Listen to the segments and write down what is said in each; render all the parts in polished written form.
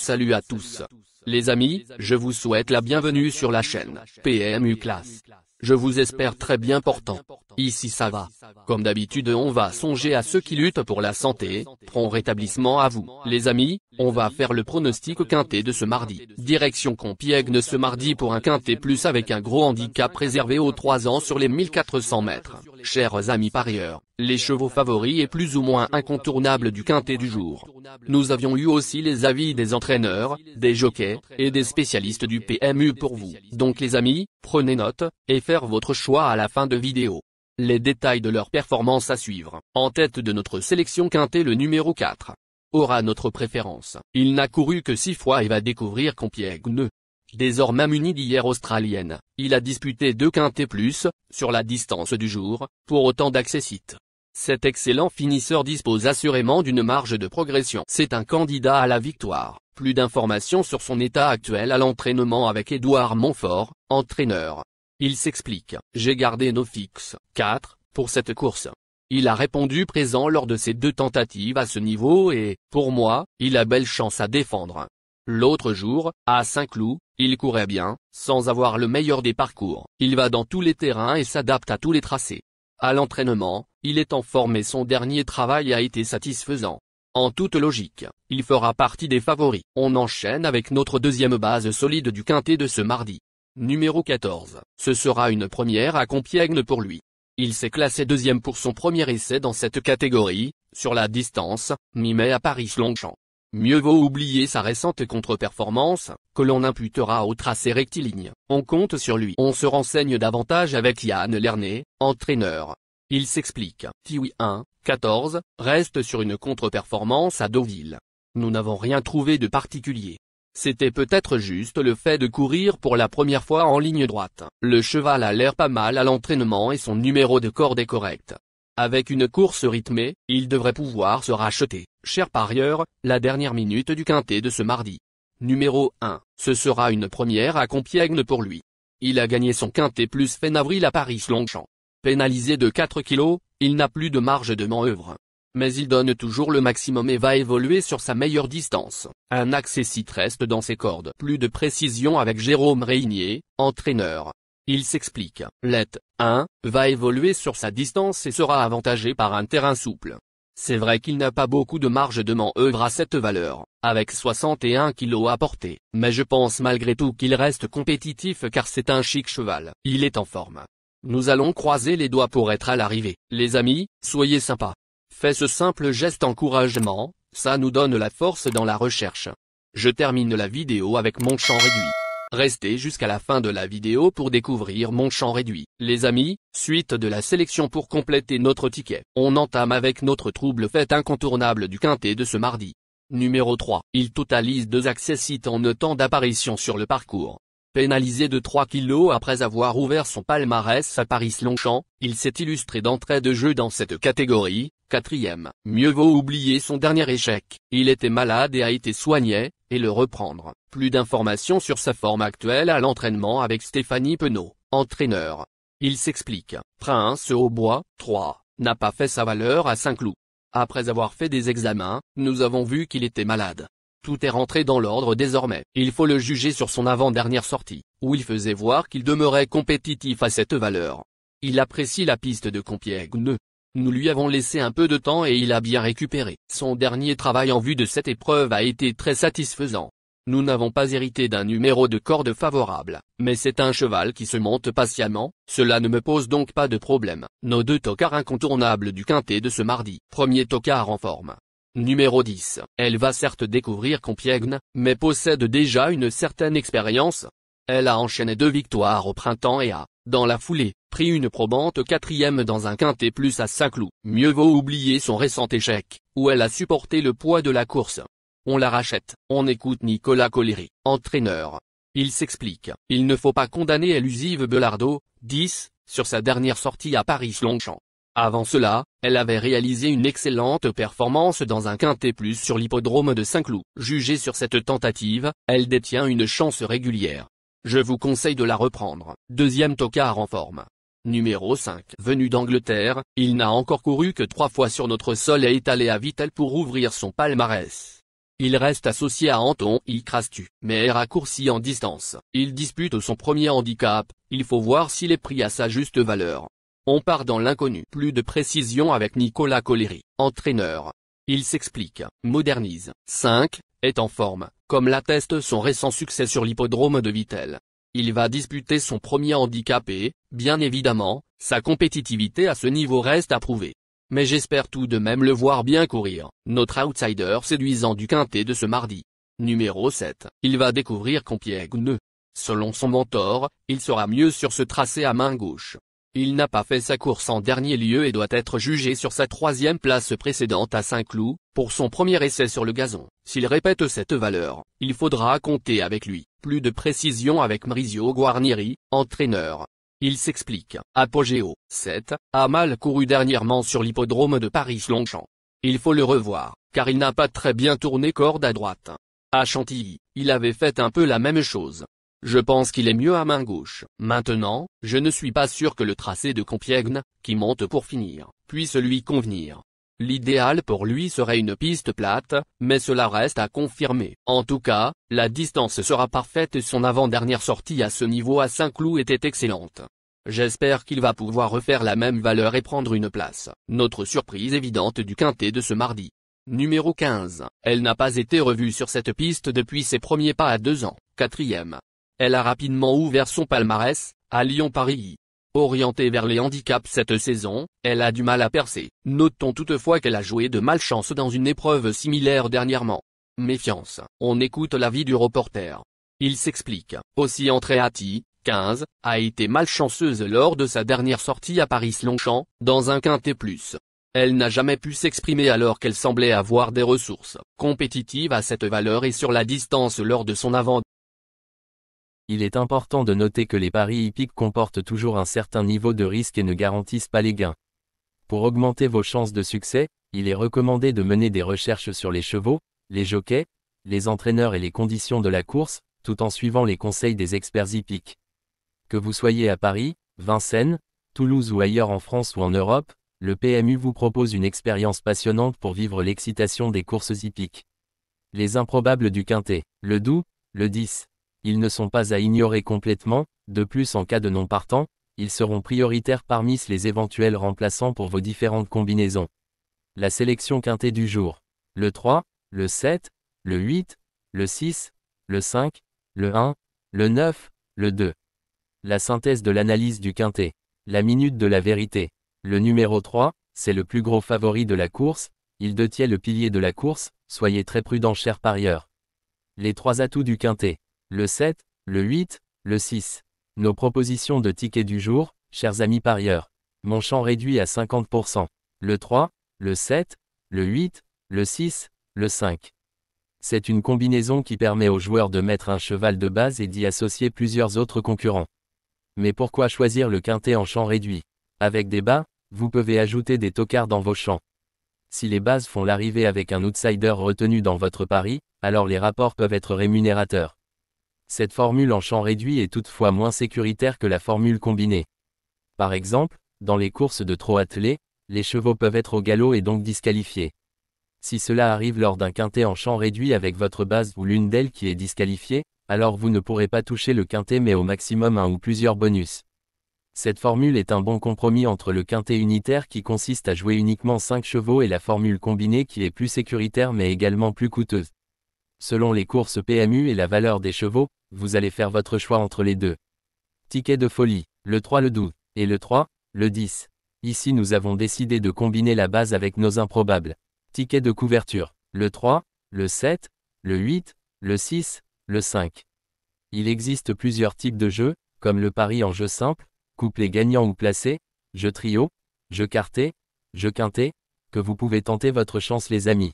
Salut à tous. Les amis, je vous souhaite la bienvenue sur la chaîne PMU Classe. Je vous espère très bien portant. Ici ça va. Comme d'habitude on va songer à ceux qui luttent pour la santé, prompt rétablissement à vous. Les amis, on va faire le pronostic quintet de ce mardi. Direction Compiègne ce mardi pour un quintet plus avec un gros handicap réservé aux 3 ans sur les 1400 mètres. Chers amis parieurs, les chevaux favoris et plus ou moins incontournables du quintet du jour. Nous avions eu aussi les avis des entraîneurs, des jockeys, et des spécialistes du PMU pour vous. Donc les amis, prenez note, et faire votre choix à la fin de vidéo. Les détails de leur performance à suivre. En tête de notre sélection quintet le numéro 4. Aura notre préférence. Il n'a couru que 6 fois et va découvrir Compiègne. Désormais muni d'hier australienne, il a disputé 2 quintets plus, sur la distance du jour, pour autant d'accessites. Cet excellent finisseur dispose assurément d'une marge de progression. C'est un candidat à la victoire. Plus d'informations sur son état actuel à l'entraînement avec Édouard Montfort, entraîneur. Il s'explique. J'ai gardé nos fixes, 4, pour cette course. Il a répondu présent lors de ses 2 tentatives à ce niveau et, pour moi, il a belle chance à défendre. L'autre jour, à Saint-Cloud, il courait bien, sans avoir le meilleur des parcours. Il va dans tous les terrains et s'adapte à tous les tracés. À l'entraînement, il est en forme et son dernier travail a été satisfaisant. En toute logique, il fera partie des favoris. On enchaîne avec notre deuxième base solide du quintet de ce mardi. Numéro 14. Ce sera une première à Compiègne pour lui. Il s'est classé deuxième pour son premier essai dans cette catégorie, sur la distance, mi-mai à Paris-Longchamp. Mieux vaut oublier sa récente contre-performance, que l'on imputera au tracé rectiligne. On compte sur lui. On se renseigne davantage avec Yann Lernet, entraîneur. Il s'explique. Tiwi 1, 14, reste sur une contre-performance à Deauville. Nous n'avons rien trouvé de particulier. C'était peut-être juste le fait de courir pour la première fois en ligne droite. Le cheval a l'air pas mal à l'entraînement et son numéro de corde est correct. Avec une course rythmée, il devrait pouvoir se racheter. Cher parieur, la dernière minute du quintet de ce mardi. Numéro 1. Ce sera une première à Compiègne pour lui. Il a gagné son quintet plus fin avril à Paris-Longchamp. Pénalisé de 4 kg, il n'a plus de marge de manœuvre. Mais il donne toujours le maximum et va évoluer sur sa meilleure distance. Un accessite reste dans ses cordes. Plus de précision avec Jérôme Régnier, entraîneur. Il s'explique. Let 1 va évoluer sur sa distance et sera avantagé par un terrain souple. C'est vrai qu'il n'a pas beaucoup de marge de manœuvre à cette valeur, avec 61 kg à porter, mais je pense malgré tout qu'il reste compétitif car c'est un chic cheval. Il est en forme. Nous allons croiser les doigts pour être à l'arrivée. Les amis, soyez sympas. Faites ce simple geste encouragement, ça nous donne la force dans la recherche. Je termine la vidéo avec mon champ réduit. Restez jusqu'à la fin de la vidéo pour découvrir mon champ réduit. Les amis, suite de la sélection pour compléter notre ticket. On entame avec notre trouble fête incontournable du quintet de ce mardi. Numéro 3. Il totalise 2 accessites en temps d'apparition sur le parcours. Pénalisé de 3 kg après avoir ouvert son palmarès à Paris-Longchamp, il s'est illustré d'entrée de jeu dans cette catégorie, 4e. Mieux vaut oublier son dernier échec. Il était malade et a été soigné, et le reprendre. Plus d'informations sur sa forme actuelle à l'entraînement avec Stéphanie Penaud, entraîneur. Il s'explique. Prince au bois, 3, n'a pas fait sa valeur à Saint-Cloud. Après avoir fait des examens, nous avons vu qu'il était malade. Tout est rentré dans l'ordre désormais. Il faut le juger sur son avant-dernière sortie, où il faisait voir qu'il demeurait compétitif à cette valeur. Il apprécie la piste de Compiègne. Nous lui avons laissé un peu de temps et il a bien récupéré. Son dernier travail en vue de cette épreuve a été très satisfaisant. Nous n'avons pas hérité d'un numéro de corde favorable, mais c'est un cheval qui se monte patiemment, cela ne me pose donc pas de problème. Nos 2 tocards incontournables du quintet de ce mardi. Premier tocard en forme. Numéro 10. Elle va certes découvrir Compiègne, mais possède déjà une certaine expérience. Elle a enchaîné 2 victoires au printemps et a, dans la foulée, pris une probante 4e dans un quintet plus à Saint-Cloud. Mieux vaut oublier son récent échec, où elle a supporté le poids de la course. On la rachète. On écoute Nicolas Collery, entraîneur. Il s'explique. Il ne faut pas condamner Elusive Belardo, 10, sur sa dernière sortie à Paris-Longchamp. Avant cela, elle avait réalisé une excellente performance dans un quintet plus sur l'hippodrome de Saint-Cloud. Jugée sur cette tentative, elle détient une chance régulière. Je vous conseille de la reprendre. Deuxième tocard en forme. Numéro 5. Venu d'Angleterre, il n'a encore couru que 3 fois sur notre sol et est allé à Vittel pour ouvrir son palmarès. Il reste associé à Anton Icrastu, mais est raccourci en distance. Il dispute son premier handicap, il faut voir s'il est pris à sa juste valeur. On part dans l'inconnu. Plus de précision avec Nicolas Collery, entraîneur. Il s'explique, modernise. 5, est en forme, comme l'atteste son récent succès sur l'hippodrome de Vittel. Il va disputer son premier handicap et, bien évidemment, sa compétitivité à ce niveau reste à prouver. Mais j'espère tout de même le voir bien courir. Notre outsider séduisant du quintet de ce mardi. Numéro 7. Il va découvrir Compiègne. Selon son mentor, il sera mieux sur ce tracé à main gauche. Il n'a pas fait sa course en dernier lieu et doit être jugé sur sa troisième place précédente à Saint-Cloud, pour son premier essai sur le gazon. S'il répète cette valeur, il faudra compter avec lui. Plus de précision avec Maurizio Guarnieri, entraîneur. Il s'explique. Apogéo, 7, a mal couru dernièrement sur l'hippodrome de Paris-Longchamp. Il faut le revoir, car il n'a pas très bien tourné corde à droite. À Chantilly, il avait fait un peu la même chose. Je pense qu'il est mieux à main gauche. Maintenant, je ne suis pas sûr que le tracé de Compiègne, qui monte pour finir, puisse lui convenir. L'idéal pour lui serait une piste plate, mais cela reste à confirmer. En tout cas, la distance sera parfaite et son avant-dernière sortie à ce niveau à Saint-Cloud était excellente. J'espère qu'il va pouvoir refaire la même valeur et prendre une place. Notre surprise évidente du quintet de ce mardi. Numéro 15. Elle n'a pas été revue sur cette piste depuis ses premiers pas à 2 ans. 4e. Elle a rapidement ouvert son palmarès, à Lyon-Paris. Orientée vers les handicaps cette saison, elle a du mal à percer. Notons toutefois qu'elle a joué de malchance dans une épreuve similaire dernièrement. Méfiance. On écoute l'avis du reporter. Il s'explique. Aussi Andreatti, 15, a été malchanceuse lors de sa dernière sortie à Paris-Longchamp, dans un quintet plus. Elle n'a jamais pu s'exprimer alors qu'elle semblait avoir des ressources compétitives à cette valeur et sur la distance lors de son avant. Il est important de noter que les paris hippiques comportent toujours un certain niveau de risque et ne garantissent pas les gains. Pour augmenter vos chances de succès, il est recommandé de mener des recherches sur les chevaux, les jockeys, les entraîneurs et les conditions de la course, tout en suivant les conseils des experts hippiques. Que vous soyez à Paris, Vincennes, Toulouse ou ailleurs en France ou en Europe, le PMU vous propose une expérience passionnante pour vivre l'excitation des courses hippiques. Les improbables du quintet, le doux, le 10. Ils ne sont pas à ignorer complètement, de plus en cas de non partant, ils seront prioritaires parmi les éventuels remplaçants pour vos différentes combinaisons. La sélection quintet du jour. Le 3, le 7, le 8, le 6, le 5, le 1, le 9, le 2. La synthèse de l'analyse du quintet. La minute de la vérité. Le numéro 3, c'est le plus gros favori de la course, il détient le pilier de la course, soyez très prudents chers parieurs. Les 3 atouts du quintet. Le 7, le 8, le 6. Nos propositions de tickets du jour, chers amis parieurs. Mon champ réduit à 50%. Le 3, le 7, le 8, le 6, le 5. C'est une combinaison qui permet aux joueurs de mettre un cheval de base et d'y associer plusieurs autres concurrents. Mais pourquoi choisir le quintet en champ réduit? Avec des bas, vous pouvez ajouter des tocards dans vos champs. Si les bases font l'arrivée avec un outsider retenu dans votre pari, alors les rapports peuvent être rémunérateurs. Cette formule en champ réduit est toutefois moins sécuritaire que la formule combinée. Par exemple, dans les courses de trot attelé, les chevaux peuvent être au galop et donc disqualifiés. Si cela arrive lors d'un quintet en champ réduit avec votre base ou l'une d'elles qui est disqualifiée, alors vous ne pourrez pas toucher le quintet mais au maximum un ou plusieurs bonus. Cette formule est un bon compromis entre le quintet unitaire qui consiste à jouer uniquement 5 chevaux et la formule combinée qui est plus sécuritaire mais également plus coûteuse. Selon les courses PMU et la valeur des chevaux, vous allez faire votre choix entre les deux. Ticket de folie, le 3 le 12, et le 3, le 10. Ici nous avons décidé de combiner la base avec nos improbables. Ticket de couverture, le 3, le 7, le 8, le 6, le 5. Il existe plusieurs types de jeux, comme le pari en jeu simple, couplet gagnant ou placé, jeu trio, jeu quartet, jeu quintet, que vous pouvez tenter votre chance les amis.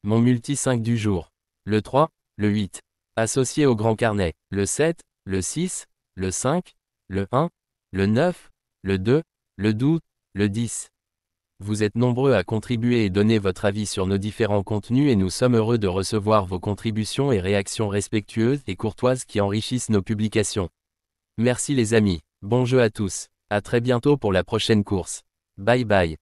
Mon multi 5 du jour. Le 3, le 8. Associé au grand carnet, le 7, le 6, le 5, le 1, le 9, le 2, le 12, le 10. Vous êtes nombreux à contribuer et donner votre avis sur nos différents contenus et nous sommes heureux de recevoir vos contributions et réactions respectueuses et courtoises qui enrichissent nos publications. Merci les amis, bon jeu à tous, à très bientôt pour la prochaine course. Bye bye.